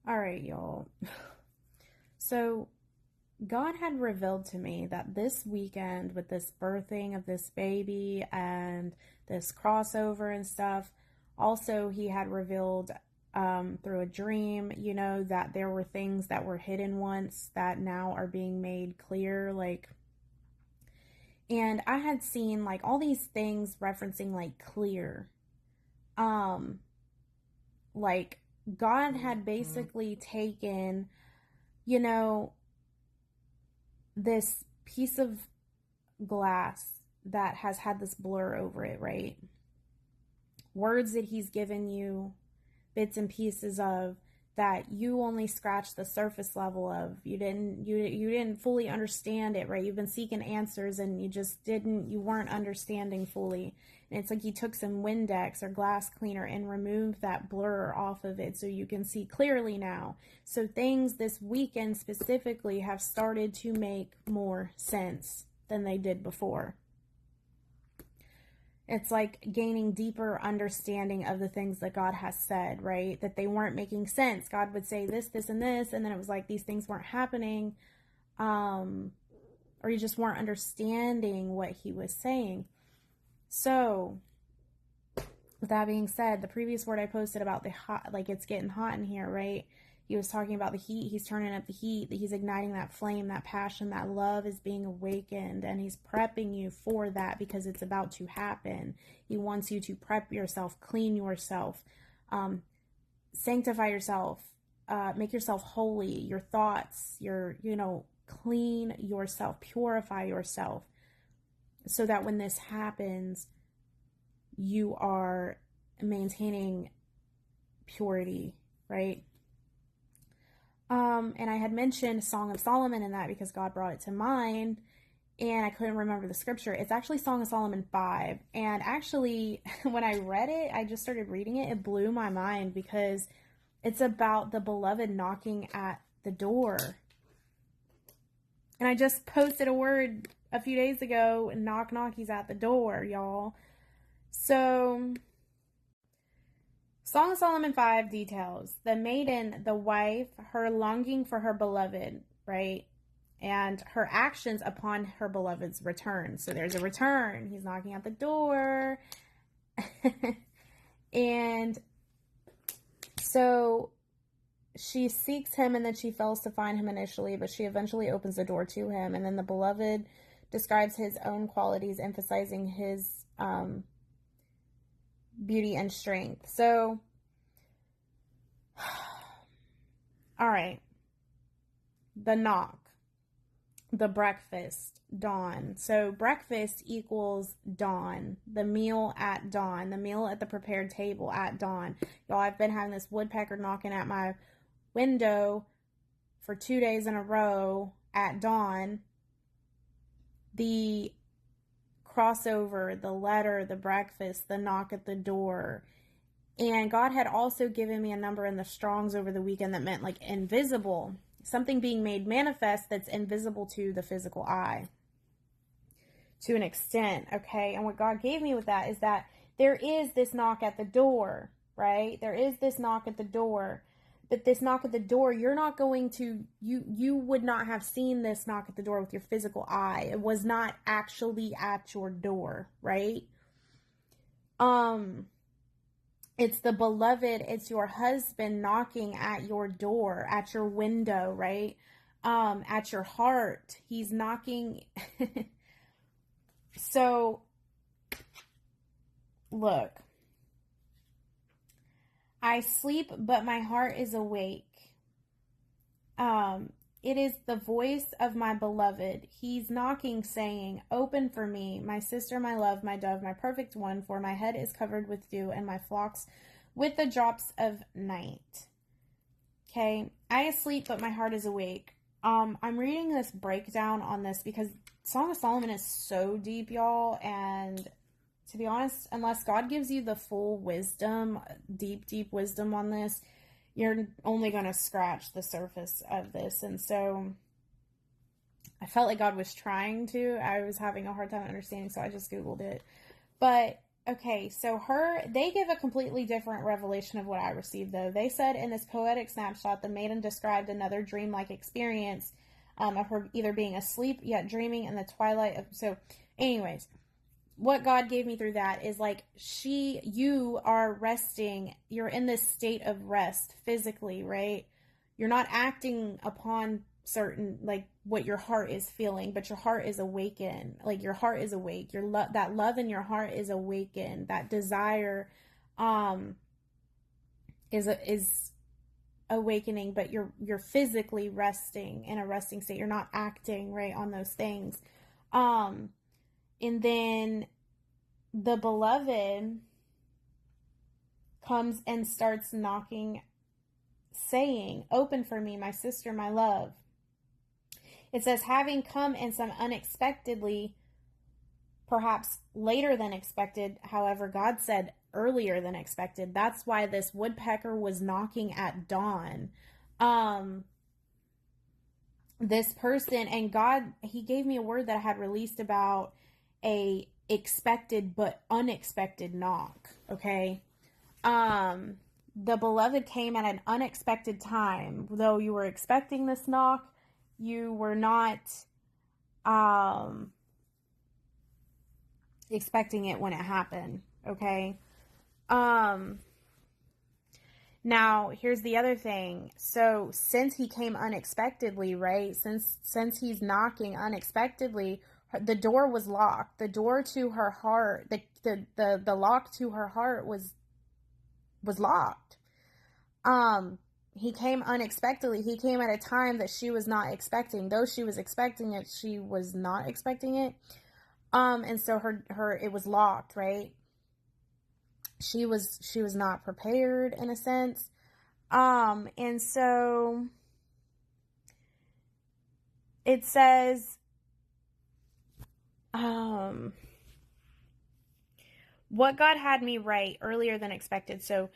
All right, y'all. So, God had revealed to me that this weekend, with this birthing of this baby and this crossover and stuff, also, He had revealed through a dream, that there were things that were hidden once that now are being made clear. And I had seen like all these things referencing like clear. Um, like, God had basically taken, you know, this piece of glass that has had this blur over it, right? Words that he's given you, bits and pieces of that you only scratched the surface level of. You didn't fully understand it, right? You've been seeking answers and you weren't understanding fully. And it's like he took some Windex or glass cleaner and removed that blur off of it so you can see clearly now. So things this weekend specifically have started to make more sense than they did before. It's like gaining deeper understanding of the things that God has said, right? That they weren't making sense. God would say this, this, and this, and then it was like these things weren't happening, or you just weren't understanding what he was saying. So, with that being said, the previous word I posted about the hot, like it's getting hot in here, right? He was talking about the heat. He's turning up the heat. He's igniting that flame, that passion, that love is being awakened. And he's prepping you for that because it's about to happen. He wants you to prep yourself, clean yourself, sanctify yourself, make yourself holy, your thoughts, clean yourself, purify yourself. So that when this happens, you are maintaining purity, right? And I had mentioned Song of Solomon in that because God brought it to mind and I couldn't remember the scripture. It's actually Song of Solomon 5. And actually, when I read it, I just started reading it. It blew my mind because it's about the beloved knocking at the door. And I just posted a word a few days ago, knock, knock, he's at the door, y'all. So, Song of Solomon 5 details the maiden, the wife, her longing for her beloved, right? And her actions upon her beloved's return. So there's a return. He's knocking at the door. And so she seeks him and then she fails to find him initially, but she eventually opens the door to him. And then the beloved describes his own qualities, emphasizing his beauty and strength. So, all right. The knock, the breakfast, dawn. So breakfast equals dawn, the meal at dawn, the meal at the prepared table at dawn. Y'all, I've been having this woodpecker knocking at my window for 2 days in a row at dawn. The crossover, the letter, the breakfast, the knock at the door. And God had also given me a number in the Strongs over the weekend that meant like invisible, something being made manifest that's invisible to the physical eye to an extent, okay? And what God gave me with that is that there is this knock at the door, right? There is this knock at the door. But this knock at the door, you're not going to, you would not have seen this knock at the door with your physical eye. It was not actually at your door, right? It's the beloved, it's your husband knocking at your door, at your window, right? At your heart. He's knocking. So, look. I sleep, but my heart is awake. It is the voice of my beloved. He's knocking, saying, open for me, my sister, my love, my dove, my perfect one, for my head is covered with dew and my flocks with the drops of night. Okay, I asleep, but my heart is awake. I'm reading this breakdown on this because Song of Solomon is so deep, y'all, and to be honest, unless God gives you the full wisdom, deep wisdom on this, you're only going to scratch the surface of this. And so I felt like God was trying to. I was having a hard time understanding, so I just Googled it. But Okay, so they give a completely different revelation of what I received, though. They said in this poetic snapshot, the maiden described another dreamlike experience of her either being asleep yet dreaming in the twilight of. So, anyways, what God gave me through that is like you are resting, you're in this state of rest physically, right? You're not acting upon certain, like what your heart is feeling, but your heart is awakened. Like your heart is awake. That love in your heart is awakened. That desire um is awakening, but you're physically resting in a resting state. You're not acting right on those things. Um and then the beloved comes and starts knocking, saying, "Open for me, my sister, my love." It says, having come in some unexpectedly, perhaps later than expected. However, God said earlier than expected. That's why this woodpecker was knocking at dawn. This person, and God, he gave me a word that I had released about a expected but unexpected knock. Okay. The beloved came at an unexpected time. Though you were expecting this knock, you were not expecting it when it happened. Okay. Now here's the other thing. So since he came unexpectedly, right? Since he's knocking unexpectedly, the door was locked. The door to her heart, the lock to her heart was locked. He came unexpectedly. He came at a time that she was not expecting. Though she was expecting it, she was not expecting it. And so her it was locked, right? She was not prepared in a sense. And so it says, what God had me write earlier than expected. So,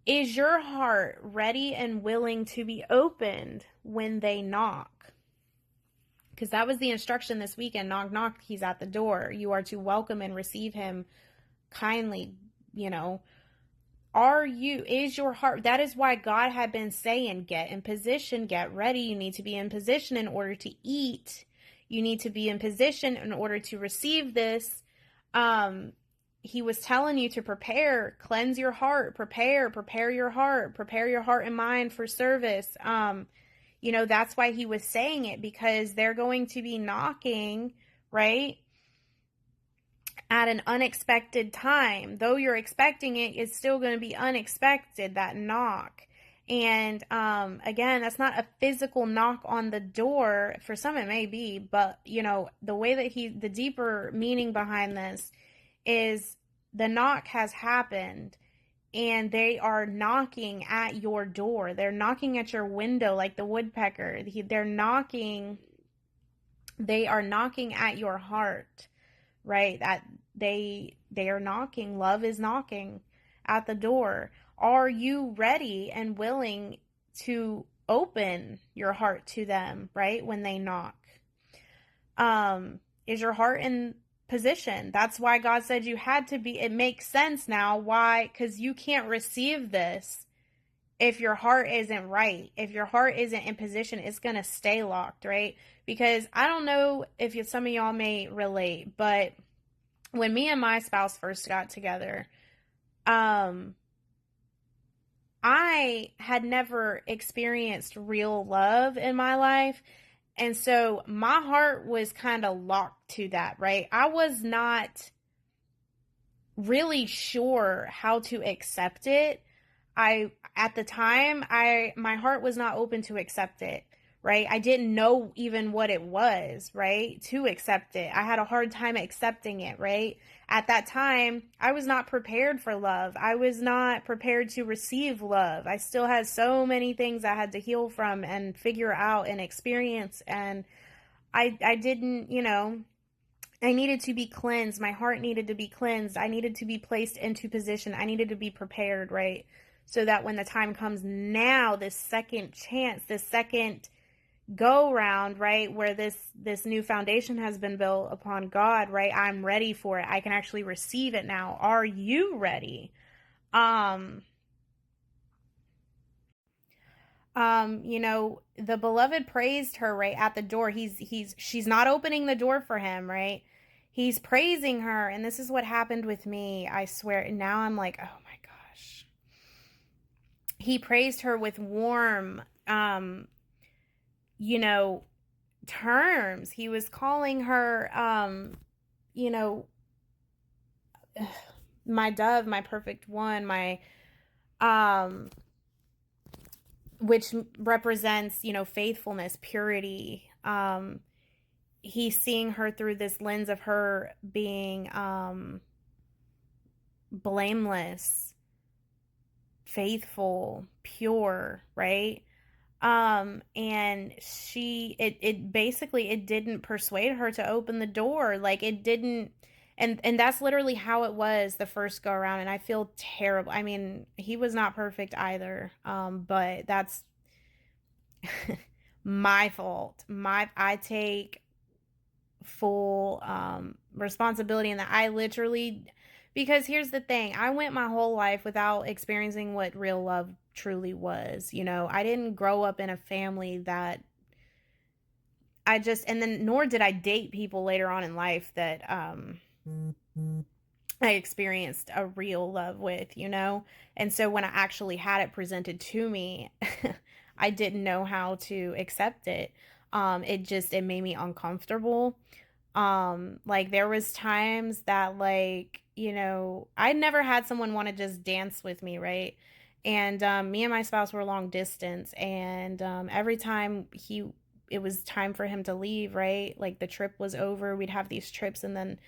is your heart ready and willing to be opened when they knock? Because that was the instruction this weekend. Knock, knock, he's at the door. You are to welcome and receive him kindly, is your heart, that is why God had been saying, get in position, get ready. You need to be in position in order to eat. You need to be in position in order to receive this. He was telling you to prepare, cleanse your heart, prepare your heart and mind for service. That's why he was saying it, because they're going to be knocking, right, at an unexpected time. Though you're expecting it, it's still going to be unexpected, that knock. And again, that's not a physical knock on the door. For some it may be, but the way that the deeper meaning behind this is the knock has happened and they are knocking at your door. They're knocking at your window like the woodpecker. They are knocking at your heart, right? That they are knocking. Love is knocking at the door. Are you ready and willing to open your heart to them, right, when they knock? Is your heart in position? That's why God said you had to be. It makes sense now why, because you can't receive this if your heart isn't right. If your heart isn't in position, it's going to stay locked, right? Because I don't know if some of y'all may relate, but when me and my spouse first got together, I had never experienced real love in my life. And so my heart was kind of locked to that, right? I was not really sure how to accept it. At the time, my heart was not open to accept it, right? I didn't know even what it was, right? To accept it. I had a hard time accepting it, right? At that time, I was not prepared for love. I was not prepared to receive love. I still had so many things I had to heal from and figure out and experience. And I didn't, I needed to be cleansed. My heart needed to be cleansed. I needed to be placed into position. I needed to be prepared, right? So that when the time comes now, this second chance, this second, go round, right, where this new foundation has been built upon God, right? I'm ready for it. I can actually receive it now. Are you ready? Um the beloved praised her right at the door. She's not opening the door for him, right? He's praising her, and this is what happened with me. I swear. And now I'm like, oh my gosh. He praised her with warm, you know, terms. He was calling her, you know, my dove, my perfect one, my, um, which represents, faithfulness, purity. He's seeing her through this lens of her being, blameless, faithful, pure, right? And it basically, it didn't persuade her to open the door. Like, it didn't. And that's literally how it was the first go around, and I feel terrible. I mean, he was not perfect either, but that's my fault. I take full responsibility in that. I literally, because here's the thing, I went my whole life without experiencing what real love truly was. I didn't grow up in a family that and then nor did I date people later on in life that I experienced a real love with. And so when I actually had it presented to me, I didn't know how to accept it. It made me uncomfortable. Like, there was times that, like, I never had someone want to just dance with me, right? And me and my spouse were long distance, and every time it was time for him to leave, right? Like, the trip was over, we'd have these trips, and then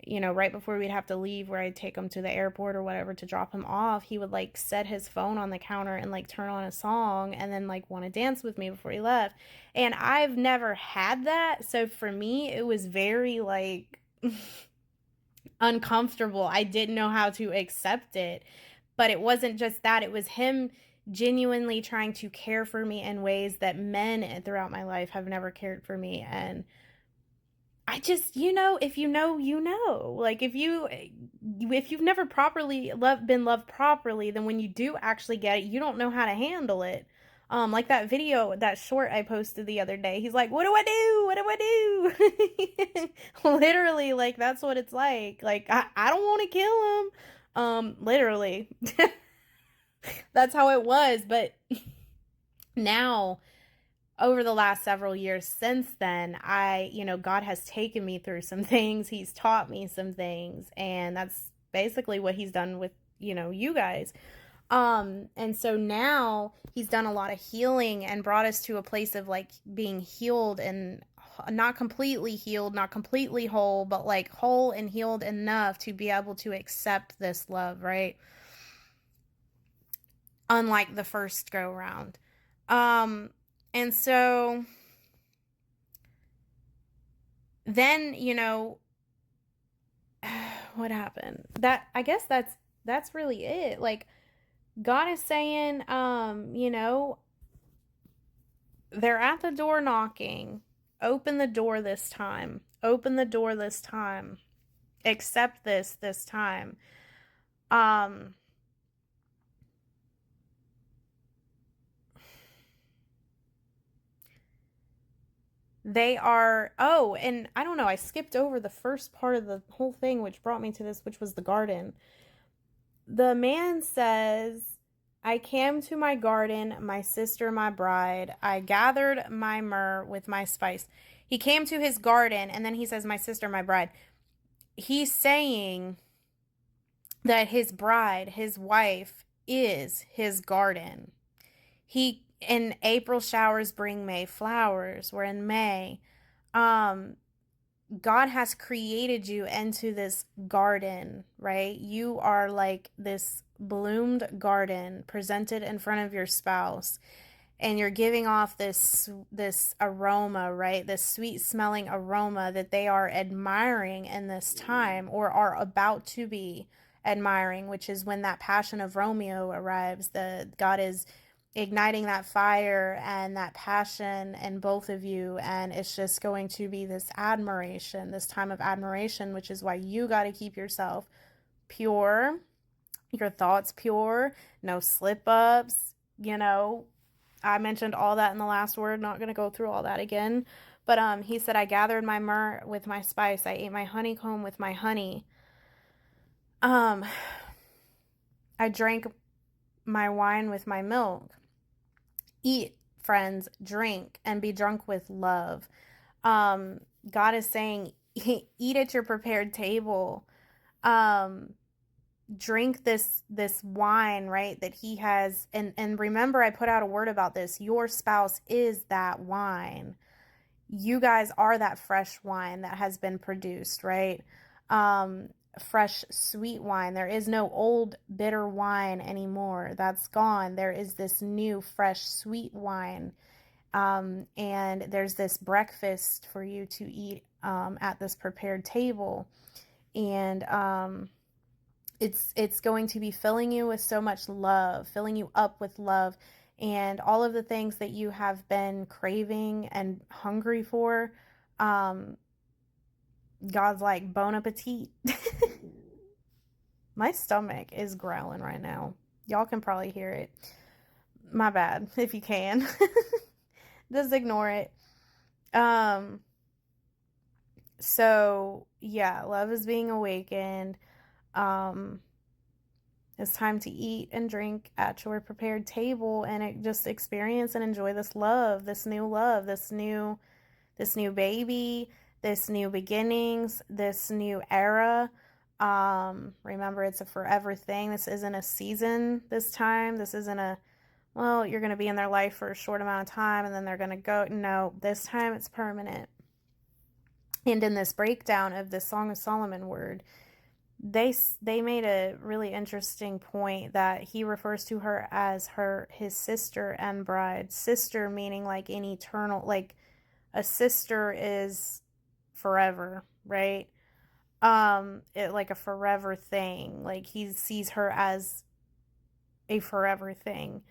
right before we'd have to leave, where I'd take him to the airport or whatever to drop him off, he would like set his phone on the counter and like turn on a song and then like want to dance with me before he left. And I've never had that. So for me, it was very like uncomfortable. I didn't know how to accept it. But it wasn't just that, it was him genuinely trying to care for me in ways that men throughout my life have never cared for me. And I just, if you know, you know. Like, if you've never been loved properly, then when you do actually get it, you don't know how to handle it. Like that video, that short I posted the other day. He's like, "What do I do? What do I do?" Literally, like, that's what it's like. Like, I don't want to kill him. Literally. That's how it was, but now, over the last several years since then, God has taken me through some things. He's taught me some things, and that's basically what he's done with, you guys. And so now he's done a lot of healing and brought us to a place of like being healed, and not completely healed, not completely whole, but like whole and healed enough to be able to accept this love, right? Unlike the first go round. Um, and so then, what happened? I guess that's really it. Like, God is saying, they're at the door knocking. Open the door this time. Open the door this time. Accept this time. Um they are, oh, and I don't know, I skipped over the first part of the whole thing, which brought me to this, which was the garden. The man says, "I came to my garden, my sister, my bride. I gathered my myrrh with my spice." He came to his garden, and then he says, "My sister, my bride." He's saying that his bride, his wife, is his garden. In April showers bring May flowers. We're in May. Um, God has created you into this garden, right? You are like this bloomed garden presented in front of your spouse, and you're giving off this aroma, right? This sweet smelling aroma that they are admiring in this time, or are about to be admiring, which is when that passion of Romeo arrives. The God is igniting that fire and that passion in both of you. And it's just going to be this admiration, this time of admiration, which is why you got to keep yourself pure, your thoughts pure, no slip ups. You know, I mentioned all that in the last word, not going to go through all that again. But he said, I gathered my myrrh with my spice, I ate my honeycomb with my honey. Um, I drank my wine with my milk. Eat, friends, drink, and be drunk with love. God is saying, eat at your prepared table. Um, drink this wine, right, that he has, and remember, I put out a word about this. Your spouse is that wine. You guys are that fresh wine that has been produced, right? Fresh sweet wine. There is no old bitter wine anymore. That's gone. There is this new fresh sweet wine. And there's this breakfast for you to eat at this prepared table. And it's going to be filling you with so much love, filling you up with love, and all of the things that you have been craving and hungry for. God's like, bon appetit. My stomach is growling right now. Y'all can probably hear it. My bad, if you can. Just ignore it. So yeah, love is being awakened. It's time to eat and drink at your prepared table, and just experience and enjoy this love, this new love, this new baby, this new beginnings, this new era. Remember, it's a forever thing. This isn't a season this time. This isn't a, well, you're going to be in their life for a short amount of time and then they're going to go. No, this time it's permanent. And in this breakdown of the Song of Solomon word, they made a really interesting point that he refers to her as his sister and bride. Sister meaning like an eternal, like a sister is forever, right? Like a forever thing. Like he sees her as a forever thing.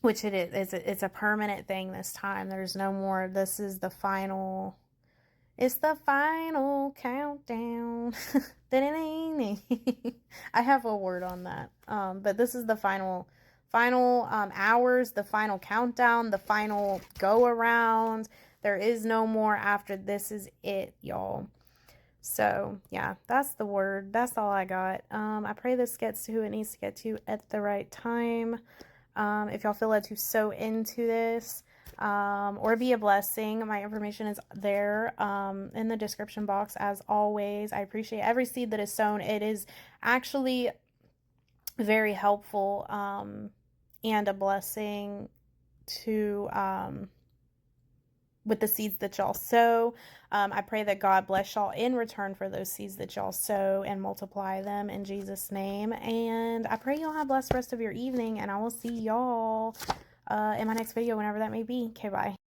Which it is. It's a permanent thing this time. There's no more. This is the final. It's the final countdown. I have a word on that. But this is the final hours, the final countdown, the final go around. There is no more after this. Is it, y'all. So yeah, that's the word. That's all I got. I pray this gets to who it needs to get to at the right time. If y'all feel led to sow into this, or be a blessing, my information is there in the description box as always. I appreciate every seed that is sown. It is actually very helpful and a blessing to with the seeds that y'all sow. I pray that God bless y'all in return for those seeds that y'all sow and multiply them in Jesus' name. And I pray y'all have a blessed rest of your evening, and I will see y'all in my next video, whenever that may be. Okay, bye.